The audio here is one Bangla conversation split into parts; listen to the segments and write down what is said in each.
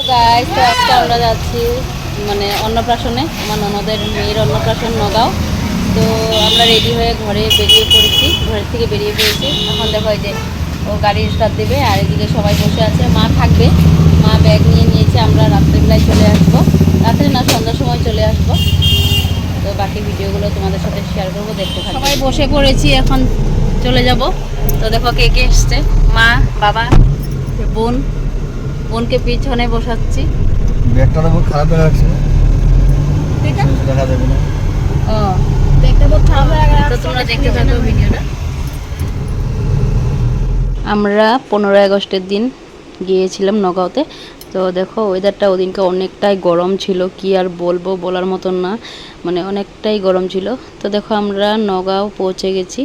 গাইস, তো আজকে আমরা যাচ্ছি মানে অন্নপ্রাশনে, আমার ননদের মেয়ের অন্নপ্রাশন নগাঁও। তো আমরা রেডি হয়ে ঘরের থেকে বেরিয়ে পড়েছি। এখন দেখো যে ও গাড়ি স্টার্ট দেবে, আর এদিকে সবাই বসে আছে। মা থাকবে, মা ব্যাগ নিয়ে নিয়েছে। আমরা রাত্রেবেলায় চলে আসবো, রাত্রে না সন্ধ্যার সময় চলে আসবো। তো বাকি ভিডিওগুলো তোমাদের সাথে শেয়ার করবো, দেখতে থাকো। সবাই বসে পড়েছি, এখন চলে যাব। তো দেখো কে কে এসছে, মা, বাবা, বোনকে পিছনে বসাচ্ছি। ব্যাগটা তো খারাপ হয়ে গেছে, দেখা যাবে না। ও ব্যাগটা খুব খারাপ হয়ে গেছে, তো তোমরা দেখতে থাকো ভিডিওটা। আমরা 15 আগস্টের দিন গিয়েছিলাম নগাঁওতে। তো দেখো ওয়েদারটা ওদিনকে অনেকটাই গরম ছিল, কি আর বলবো, বলার মতন না, মানে অনেকটাই গরম ছিল। তো দেখো আমরা নগাঁও পৌঁছে গেছি।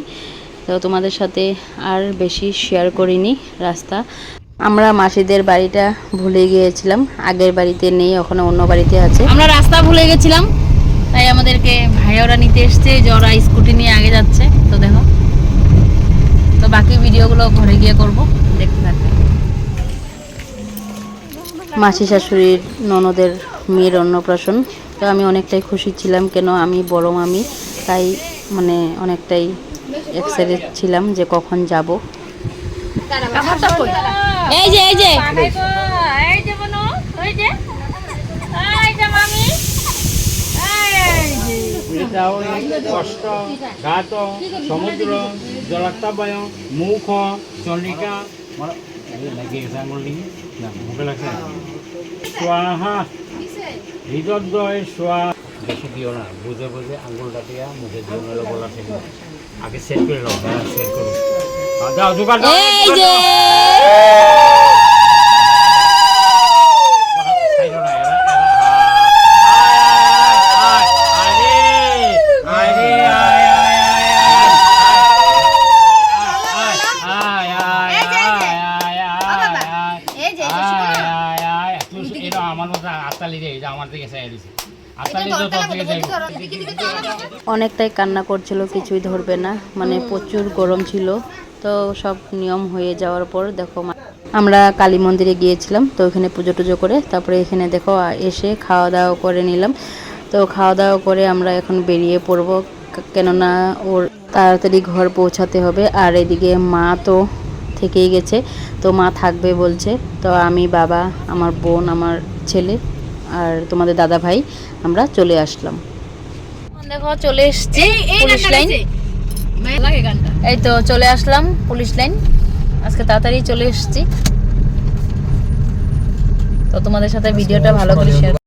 তো তোমাদের সাথে আর বেশি শেয়ার করিনি রাস্তা। আমরা মাসিদের বাড়িটা ভুলে গিয়েছিলাম, আগের বাড়িতে নেই, ওখানে অন্য বাড়িতে আছে। আমরা রাস্তা ভুলে গেছিলাম, তাই আমাদেরকে ভাইয়ারা নিতে এসছে, যে ওরা স্কুটি নিয়ে আগে যাচ্ছে। তো দেখো, তো বাকি ভিডিওগুলো ঘরে গিয়ে করব, দেখতে থাকবে। মাসি শাশুড়ির ননদের মেয়ের অন্নপ্রাশন। তো আমি অনেকটাই খুশি ছিলাম, কেন আমি বড় মামি, তাই মানে অনেকটাই এক্সাইটেড ছিলাম যে কখন যাব। এই যে এই যে কষ্ট ঘাট সমুদ্র জলাত্তাবায় মুখ চন্ডিকা স্বাহা হৃদয় স্বাহা। বেশি দিও না, বুঝে বুঝে আঙ্গুলটা দিয়া মুখে দিও, নইলে বলা ঠিক না। আগে সেট করে নাও, সেট করো। যাও জোগাড় দাও। এই যে অনেকটাই কান্না করছিল, কিছুই ধরবে না, মানে প্রচুর গরম ছিল। তো সব নিয়ম হয়ে যাওয়ার পর দেখো আমরা কালী মন্দিরে গিয়েছিলাম। তো ওখানে পুজো টুজো করে তারপরে এখানে দেখো এসে খাওয়া দাওয়া করে নিলাম। তো খাওয়া দাওয়া করে আমরা এখন বেরিয়ে পড়বো, কেননা ওর তাড়াতাড়ি ঘর পৌঁছাতে হবে। আর এদিকে মা তো থেকেই গেছে, তো মা থাকবে বলছে। তো আমি, বাবা, আমার বোন, আমার ছেলে আর তোমাদের দাদা ভাই আমরা চলে আসলাম। দেখো চলে এসছি পুলিশ লাইন, এই তো চলে আসলাম পুলিশ লাইন। আজকে তাড়াতাড়ি চলে এসছি, তো তোমাদের সাথে ভিডিওটা ভালো করে শেয়ার